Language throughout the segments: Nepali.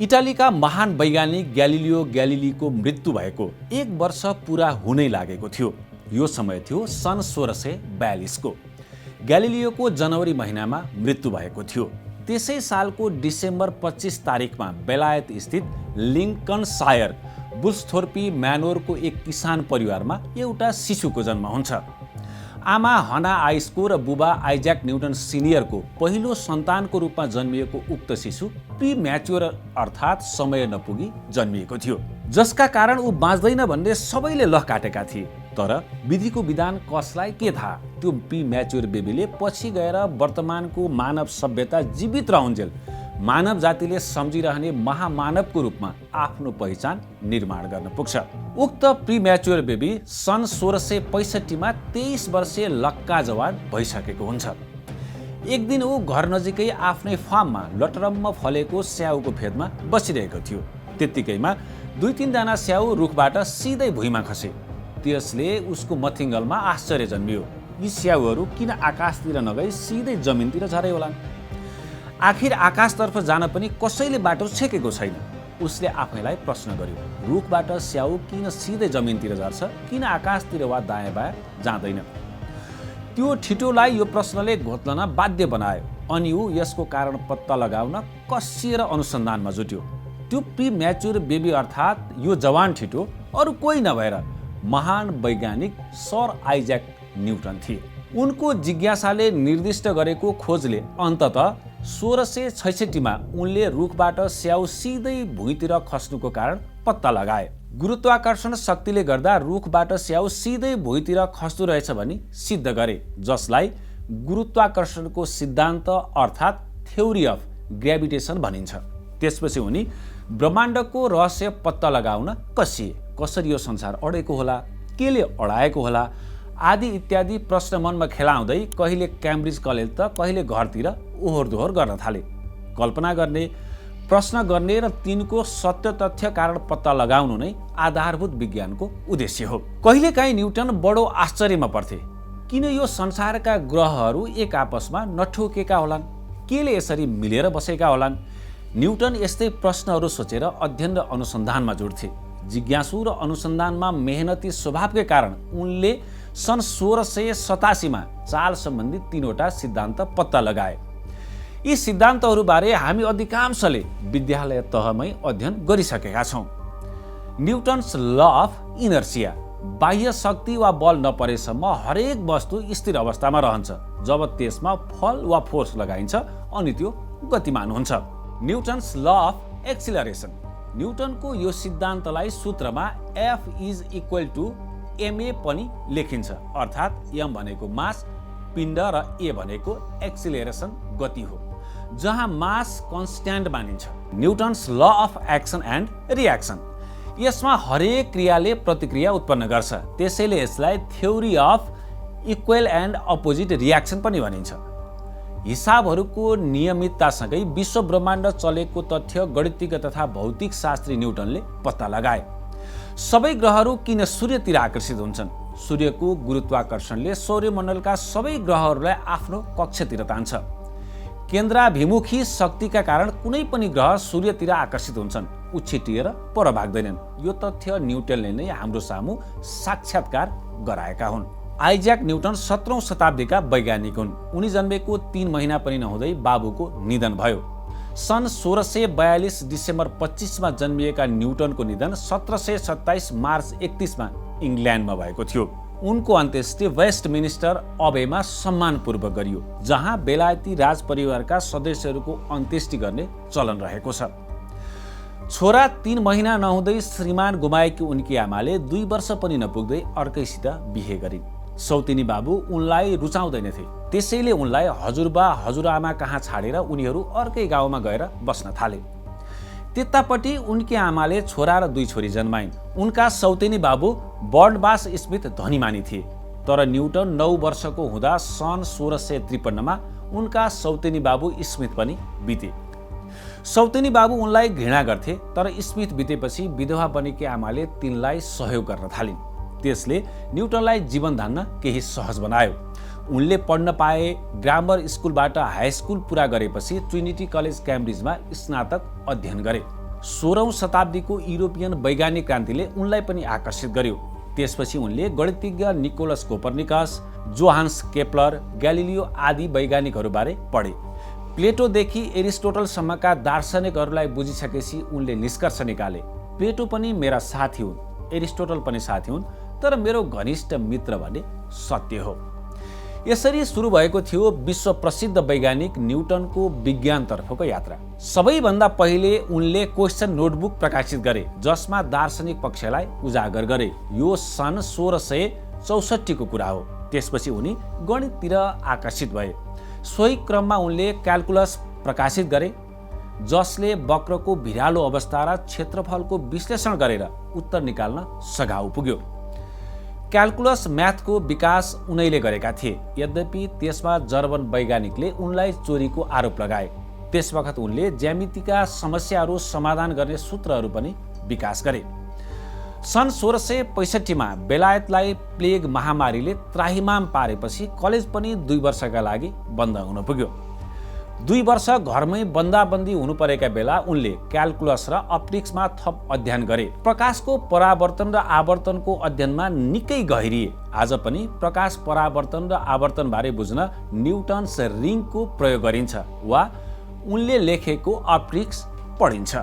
इटालीका महान वैज्ञानिक ग्यालिलियो ग्यालिलीको मृत्यु भएको 1 वर्ष पुरा हुनै लागेको थियो। यो समय थियो सन् 1642 को। ग्यालिलियोको जनवरी महिनामा मृत्यु भएको थियो। त्यसै सालको डिसेम्बर 25 तारिखमा बेलायत स्थित लिङ्कनसायर बुल्सथोर्पी म्यानोरको एक किसान परिवारमा एउटा शिशुको जन्म हुन्छ। आमा हना आइस्को र बुबा आइज्याक न्युटन सिनियरको पहिलो सन्तानको रूपमा जन्मिएको उक्त शिशु प्रिम्याच्योर अर्थात् समय नपुगी जन्मिएको थियो, जसका कारण ऊ बाँच्दैन भन्ने सबैले लह काटेका थिए। तर विधिको विधान कसलाई के थाहा, त्यो प्रिम्याच्योर बेबीले पछि गएर वर्तमानको मानव सभ्यता जीवित रहन्जेल मानव जातिले सम्झिरहने महामानवको रूपमा आफ्नो पहिचान निर्माण गर्न पुग्छ। उक्त प्रिम्याच्योर बेबी सन् 1665 23 वर्षीय लक्का जवान भइसकेको हुन्छ। एक दिन ऊ घर नजिकै आफ्नै फार्ममा लटरम्म फलेको स्याउको फेदमा बसिरहेको थियो। त्यत्तिकैमा 2-3 जना स्याउ रुखबाट सिधै भुइँमा खसे। त्यसले उसको मथिङ्गलमा आश्चर्य जन्मियो। यी स्याउहरू किन आकाशतिर नगई सिधै जमिनतिर झरे होलान्? आखिर आकाशतर्फ जान पनि कसैले बाटो छेकेको छैन। उसले आफैलाई प्रश्न गर्यो, रुखबाट स्याउ किन सिधै जमिनतिर झर्छ, किन आकाशतिर वा दायाँ बायाँ जाँदैन? त्यो ठिटोलाई यो प्रश्नले घोत्लन बाध्य बनायो। अनि ऊ यसको कारण पत्ता लगाउन कसिएर अनुसन्धानमा जुट्यो। त्यो प्रिम्याच्योर बेबी अर्थात् यो जवान ठिटो अरू कोही नभएर महान वैज्ञानिक सर आइज्याक न्युटन थिए। उनको जिज्ञासाले निर्दिष्ट गरेको खोजले अन्ततः 1666 उनले रुखबाट स्याउ सिधै भुइँतिर खस्नुको कारण पत्ता लगाए। गुरुत्वाकर्षण शक्तिले गर्दा रुखबाट स्याउ सिधै भुइँतिर खस्दो रहेछ भनी सिद्ध गरे, जसलाई गुरुत्वाकर्षणको सिद्धान्त अर्थात् थ्योरी अफ ग्रेभिटेसन भनिन्छ। त्यसपछि उनी ब्रह्माण्डको रहस्य पत्ता लगाउन कसिए। कसरी यो संसार अडेको होला, केले अडाएको होला आदि इत्यादि प्रश्न मनमा खेलाउँदै कहिले क्याम्ब्रिज कलेज त कहिले घरतिर ओहोर दोहोर गर्न थाले। कल्पना गर्ने, प्रश्न गर्ने र तिनको सत्य तथ्य कारण पत्ता लगाउनु नै आधारभूत विज्ञानको उद्देश्य हो। कहिलेकाहीँ न्युटन बडो आश्चर्यमा पर्थे। किन यो संसारका ग्रहहरू एक आपसमा नठोकेका होलान्? केले यसरी मिलेर बसेका होलान्? न्युटन यस्तै प्रश्नहरू सोचेर अध्ययन र अनुसन्धानमा जुट्थे। जिज्ञासु र अनुसन्धानमा मेहनती स्वभावकै कारण उनले सन् 1687 चाल सम्बन्धी 3वटा सिद्धान्त पत्ता लगाए। यी सिद्धान्तहरूबारे हामी अधिकांशले विद्यालय तहमै अध्ययन गरिसकेका छौँ। न्युटन्स ल अफ इनर्सिया, बाह्य शक्ति वा बल नपरेसम्म हरेक वस्तु स्थिर अवस्थामा रहन्छ। जब त्यसमा फल वा फोर्स लगाइन्छ अनि त्यो गतिमान हुन्छ। न्युटन्स ल अफ एक्सिलरेसन, न्युटनको यो सिद्धान्तलाई सूत्रमा F=ma पनि लेखिन्छ, अर्थात् m भनेको मास पिण्ड र a भनेको एक्सिलरेसन गति हो, जहाँ मास कन्स्ट्यान्ट मानिन्छ। Newton's law of action and reaction, यसमा हरेक क्रियाले प्रतिक्रिया उत्पन्न गर्छ, त्यसैले यसलाई theory of equal and opposite reaction पनि भनिन्छ। हिसाबहरूको नियमिततासँगै विश्व ब्रह्माण्ड चलेको तथ्य गणितज्ञ तथा भौतिक शास्त्री न्युटनले पत्ता लगाए। सबै ग्रहहरू किन सूर्यतिर आकर्षित हुन्छन्? सूर्यको गुरुत्वाकर्षणले सौर्यमण्डलका सबै ग्रहहरूलाई आफ्नो कक्षतिर तान्छ। केन्द्राभिमुखी शक्तिका कारण कुनै पनि ग्रह सूर्यतिर आकर्षित हुन्छन्, उछिटिएर पर भाग्दैनन्। यो तथ्य न्युटनले नै हाम्रो सामु साक्षात्कार गराएका हुन्। आइज्याक न्युटन 17औं शताब्दीका वैज्ञानिक हुन्। उनी जन्मेको 3 महिना पनि नहुँदै बाबुको निधन भयो। सन् 1642 डिसेम्बर 25 जन्मिएका न्युटनको निधन 1727 मार्च 31 इङ्ल्यान्डमा भएको थियो। उनको अन्त्येष्टि वेस्टमिनिस्टर अबेमा सम्मानपूर्वक गरियो, जहाँ बेलायती राज परिवारका सदस्यहरूको अन्त्येष्टि गर्ने चलन रहेको छ। छोरा 3 महिना नहुँदै श्रीमान गुमाएकी उनकी आमाले 2 वर्ष पनि नपुग्दै अर्कैसित बिहे गरिन्। सौतिनी बाबु उनलाई रुचाउँदैनथे, त्यसैले उनलाई हजुरबा हजुरआमा कहाँ छाडेर उनीहरू अर्कै गाउँमा गएर बस्न थाले। त्यतापट्टि उनकी आमाले छोरा र 2 छोरी जन्माइन्। उनका सौतेनी बाबु बर्नबास स्मिथ धनीमानी थिए, तर न्युटन 9 वर्षको हुँदा सन् 1653 उनका सौतेनी बाबु स्मिथ पनि बिते। सौतेनी बाबु उनलाई घृणा गर्थे, तर स्मिथ बितेपछि विधवा बनेकी आमाले तिनलाई सहयोग गर्न थालिन्। त्यसले न्युटनलाई जीवन धान्न केही सहज बनायो। उनले पढ्न पाए। ग्रामर स्कुलबाट हाई स्कुल पुरा गरेपछि ट्रिनिटी कलेज क्याम्ब्रिजमा स्नातक अध्ययन गरे। 16औं शताब्दीको युरोपियन वैज्ञानिक क्रान्तिले उनलाई पनि आकर्षित गर्यो। त्यसपछि उनले गणितज्ञ Nicholas Copernicus, Johannes Kepler, Galileo आदि वैज्ञानिकहरूबारे पढे। प्लेटोदेखि एरिस्टोटलसम्मका दार्शनिकहरूलाई बुझिसकेपछि उनले निष्कर्ष निकाले, प्लेटो पनि मेरा साथी हुन्, एरिस्टोटल पनि साथी हुन्, तर मेरो घनिष्ठ मित्र भने सत्य हो। यसरी सुरु भएको थियो विश्व प्रसिद्ध वैज्ञानिक न्युटनको विज्ञानतर्फको यात्रा। सबैभन्दा पहिले उनले क्वेश्चन नोटबुक प्रकाशित गरे, जसमा दार्शनिक पक्षलाई उजागर गरे। यो सन् 1664 को कुरा हो। त्यसपछि उनी गणिततिर आकर्षित भए। सोही क्रममा उनले क्यालकुलस प्रकाशित गरे, जसले वक्रको भिरालो अवस्था र क्षेत्रफलको विश्लेषण गरेर उत्तर निकाल्न सघाउ पुग्यो। क्यालकुलस म्याथको विकास उनैले गरेका थिए। यद्यपि त्यसमा जर्मन वैज्ञानिकले उनलाई चोरीको आरोप लगाए। त्यसवखत उनले ज्यामितिका समस्याहरू समाधान गर्ने सूत्रहरू पनि विकास गरे। सन् 1665 बेलायतलाई प्लेग महामारीले त्राहिमाम पारेपछि कलेज पनि 2 वर्षका लागि बन्द हुन पुग्यो। 2 वर्ष घरमै बन्दाबन्दी हुनु परेका बेला उनले क्यालकुलस र अप्टिक्समा थप अध्ययन गरे। प्रकाशको परावर्तन र आवर्तनको अध्ययनमा निकै गहिरिए। आज पनि प्रकाश परावर्तन र आवर्तनबारे बुझ्न न्युटन्स रिङको प्रयोग गरिन्छ वा उनले लेखेको अप्टिक्स पढिन्छ।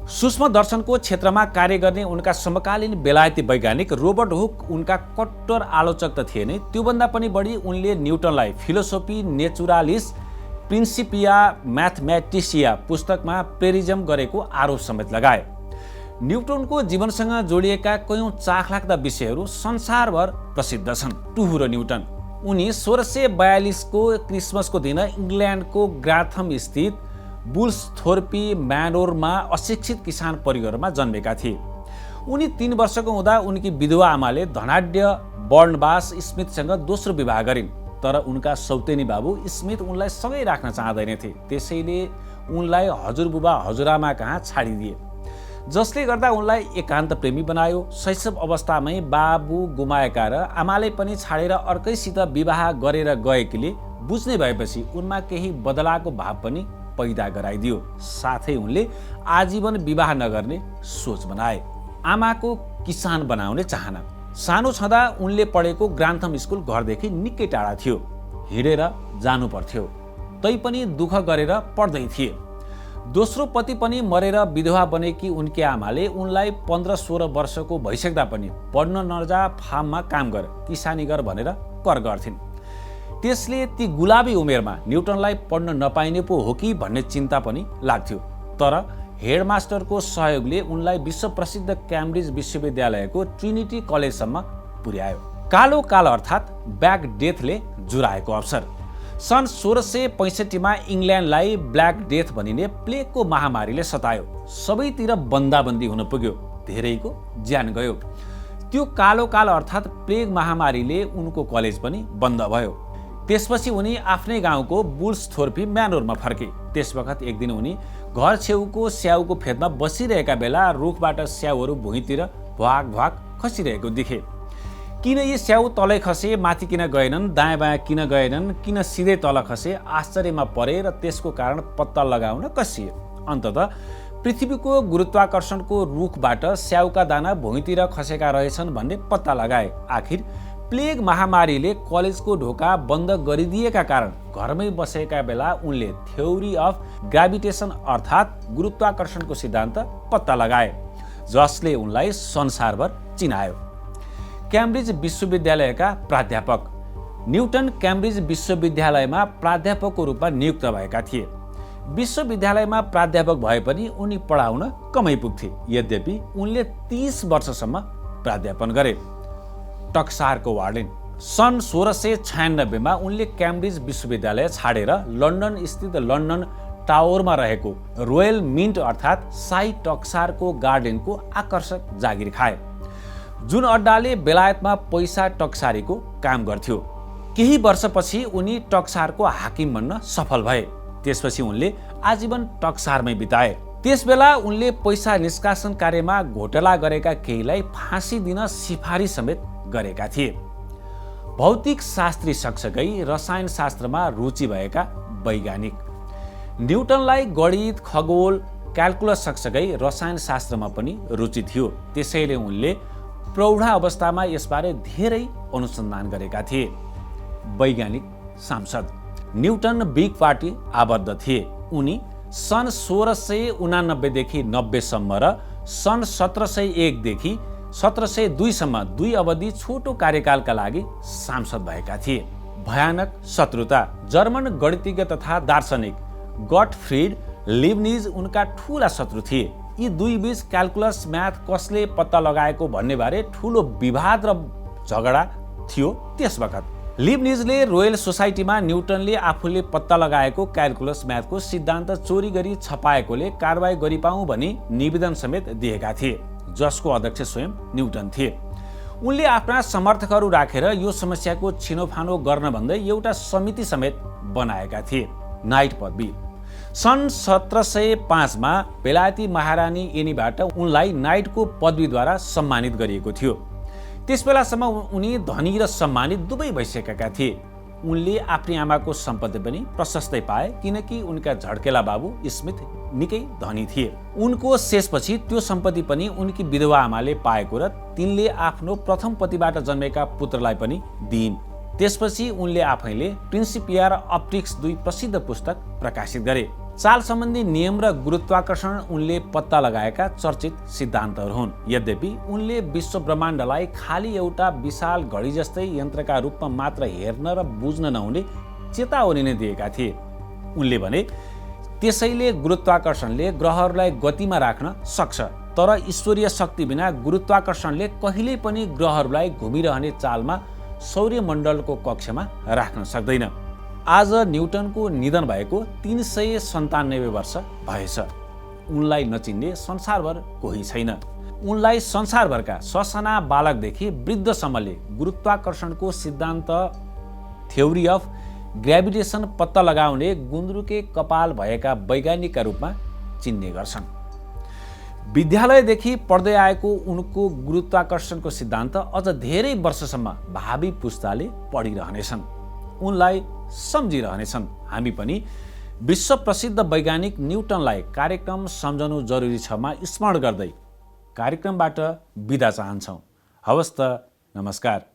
सूक्ष्म दर्शनको क्षेत्रमा कार्य गर्ने उनका समकालीन बेलायती वैज्ञानिक रोबर्ट हुक उनका कट्टर आलोचक त थिए नै, त्योभन्दा पनि बढी उनले न्युटनलाई फिलोसोफी नेचुरालिस प्रिन्सिपिया म्याथमेटिसिया पुस्तकमा प्लेरिजम गरेको आरोप समेत लगाए। न्युटनको जीवनसँग जोडिएका कयौं चाखलाग्दा विषयहरू संसारभर प्रसिद्ध छन्। टुहु र न्युटन। उनी 1642 को क्रिसमसको दिन इङ्ल्यान्डको ग्राथम स्थित बुल्सथोर्पी म्यानोरमा अशिक्षित किसान परिवारमा जन्मेका थिए। उनी 3 वर्षको हुँदा उनकी विधवा आमाले धनाढ्य बर्नबास स्मिथसँग दोस्रो विवाह गरिन्। तर उनका सौतेनी बाबु स्मिथ उनलाई सँगै राख्न चाहँदैनथे। त्यसैले उनलाई हजुरबुबा हजुरआमा कहाँ छाडिदिए, जसले गर्दा उनलाई एकान्त प्रेमी बनायो। शैशव अवस्थामै बाबु गुमाएका र आमाले पनि छाडेर अर्कैसित विवाह गरेर गएकीले बुझ्ने भएपछि उनमा केही बदलाको भाव पनि पैदा गराइदियो। साथै उनले आजीवन विवाह नगर्ने सोच बनाए। आमाको किसान बनाउने चाहना। सानो छँदा उनले पढेको ग्रान्थम स्कुल घरदेखि निकै टाढा थियो। हिँडेर जानु पर्थ्यो। तैपनि दुःख गरेर पढ्दै थिए। दोस्रो पति पनि मरेर विधवा बनेकी उनकी आमाले उनलाई 15-16 वर्षको भइसक्दा पनि पढ्न नजा, फार्ममा काम गर, किसानी गर भनेर कर गर्थिन्। त्यसले ती गुलाबी उमेरमा न्युटनलाई पढ्न नपाइने पो हो कि भन्ने चिन्ता पनि लाग्थ्यो। तर हेडमास्टरको सहयोगले उनलाई विश्व प्रसिद्ध क्याम्ब्रिज विश्वविद्यालयको ट्रिनिटी कलेजसम्म पुर्यायो। कालो काल अर्थात् ब्ल्याक डेथले जुराएको अवसर। सन् 1665 इङ्ल्यान्डलाई ब्ल्याक डेथ भनिने प्लेगको महामारीले सतायो। सबैतिर बन्दाबन्दी हुन पुग्यो। धेरैको ज्यान गयो। त्यो कालो काल अर्थात् प्लेग महामारीले उनको कलेज पनि बन्द भयो। त्यसपछि उनी आफ्नै गाउँको बुल्सथोर्पी म्यानोरमा फर्के। त्यसवखत एक दिन उनी घर छेउको स्याउको फेदमा बसिरहेका बेला रुखबाट स्याउहरू भुइँतिर भ्वाक भ्वाक खसिरहेको देखे। किन यी स्याउ तलै खसे, माथि किन गएनन्, दायाँ बायाँ किन गएनन्, किन सिधै तल खसे, आश्चर्यमा परे र त्यसको कारण पत्ता लगाउन कसिए। अन्ततः पृथ्वीको गुरुत्वाकर्षणको रुखबाट स्याउका दाना भुइँतिर खसेका रहेछन् भन्ने पत्ता लगाए। आखिर प्लेग महामारीले कलेजको ढोका बन्द गरिदिएका कारण घरमै बसेका बेला उनले थ्योरी अफ ग्राभिटेसन अर्थात् गुरुत्वाकर्षणको सिद्धान्त पत्ता लगाए, जसले उनलाई संसारभर चिनायो। क्याम्ब्रिज विश्वविद्यालयका प्राध्यापक। न्युटन क्याम्ब्रिज विश्वविद्यालयमा प्राध्यापकको रूपमा नियुक्त भएका थिए। विश्वविद्यालयमा प्राध्यापक भए पनि उनी पढाउन कमै पुग्थे। यद्यपि उनले 30 वर्षसम्म प्राध्यापन गरे। टक्सारको वार्डेन। सन् 1696 मा उनले क्याम्ब्रिज विश्वविद्यालय छाडेर लन्डन स्थित लन्डन टावरमा रहेको रोयल मिन्ट अर्थात् शाही टक्सारको गार्डेनको आकर्षक जागिर खाए, जुन अड्डाले बेलायतमा पैसा टक्सारीको काम गर्थ्यो। केही वर्षपछि उनी टक्सारको हाकिम बन्न सफल भए। त्यसपछि उनले आजीवन टक्सारमै बिताए। त्यसबेला उनले पैसा निष्कासन कार्यमा घोटाला गरेका केहीलाई फाँसी दिन सिफारिस समेत गरेका थिए। भौतिक शास्त्री सँगसँगै रसायन शास्त्रमा रुचि भएका वैज्ञानिक। न्युटनलाई गणित, खगोल, क्याल्कुलस सँगसँगै रसायनशास्त्रमा पनि रुचि थियो। त्यसैले उनले प्रौढा अवस्थामा यसबारे धेरै अनुसन्धान गरेका थिए। वैज्ञानिक सांसद न्युटन बिग पार्टी आबद्ध थिए। उनी सन् 1689 देखि 90 सम्म र सन् 1701 देखि 1702 सम्म 2 अवधि छोटो कार्यकालका लागि सांसद भएका थिए। भयानक शत्रुता जर्मन गणितज्ञ तथा दार्शनिक गटफ्रिड लिब्निज उनका ठूला शत्रु थिए। यी दुई बीच क्याल्कुलस म्याथ कसले पत्ता लगाएको भन्ने बारे ठूलो विवाद र झगडा थियो। त्यस बखत लिब्निजले रोयल सोसाइटीमा न्युटनले आफूले पत्ता लगाएको क्याल्कुलस म्याथको सिद्धान्त चोरी गरी छपाएकोले कारबाही गरिपाऊँ भनी निवेदन समेत दिएका थिए, जसको अध्यक्ष स्वयं न्युटन थिए। उनले आफ्ना समर्थकहरू राखेर यो समस्याको छिनोफानो गर्न भन्दै एउटा समिति समेत बनाएका थिए। नाइट पदवी सन् 1705 मा बेलायती महारानी एनीबाट उनलाई नाइटको पदवीद्वारा सम्मानित गरिएको थियो। त्यस बेलासम्म उनी धनी र सम्मानित दुवै भइसकेका थिए। उनले आफ्नी आमाको सम्पत्ति पनि प्रशस्तै पाए, किनकि उनका झड्केला बाबु स्मिथ निकै धनी थिए। उनको शेषपछि त्यो सम्पत्ति पनि उनकी विधवा आमाले पाएको र तिनले आफ्नो प्रथम पतिबाट जन्मेका पुत्रलाई पनि दिइन्। त्यसपछि उनले आफैले प्रिन्सिपिया र अप्टिक्स 2 प्रसिद्ध पुस्तक प्रकाशित गरे। चाल सम्बन्धी नियम र गुरुत्वाकर्षण उनले पत्ता लगाएका चर्चित सिद्धान्तहरू हुन्। यद्यपि उनले विश्व ब्रह्माण्डलाई खाली एउटा विशाल घडी जस्तै यन्त्रका रूपमा मात्र हेर्न र बुझ्न नहुने चेतावनी नै दिएका थिए। उनले भने त्यसैले गुरुत्वाकर्षणले ग्रहहरूलाई गतिमा राख्न सक्छ, तर ईश्वरीय शक्ति बिना गुरुत्वाकर्षणले कहिल्यै पनि ग्रहहरूलाई घुमिरहने चालमा सौर्यमण्डलको कक्षमा राख्न सक्दैन। आज न्युटनको निधन भएको 397 वर्ष भएछ। उनलाई नचिन्ने संसारभर कोही छैन। उनलाई संसारभरका ससाना बालकदेखि वृद्धसम्मले गुरुत्वाकर्षणको सिद्धान्त थ्योरी अफ ग्रेभिटेसन पत्ता लगाउने गुन्द्रुके कपाल भएका वैज्ञानिकका रूपमा चिन्ने गर्छन्। विद्यालयदेखि पढ्दै आएको उनको गुरुत्वाकर्षणको सिद्धान्त अझ धेरै वर्षसम्म भावी पुस्ताले पढिरहनेछन्, उनलाई सम्झिरहनेछन्। हामी पनि विश्व प्रसिद्ध वैज्ञानिक न्युटनलाई कार्यक्रम सम्झनु जरुरी छमा स्मरण गर्दै कार्यक्रमबाट बिदा चाहन्छौँ। हवस् त, नमस्कार।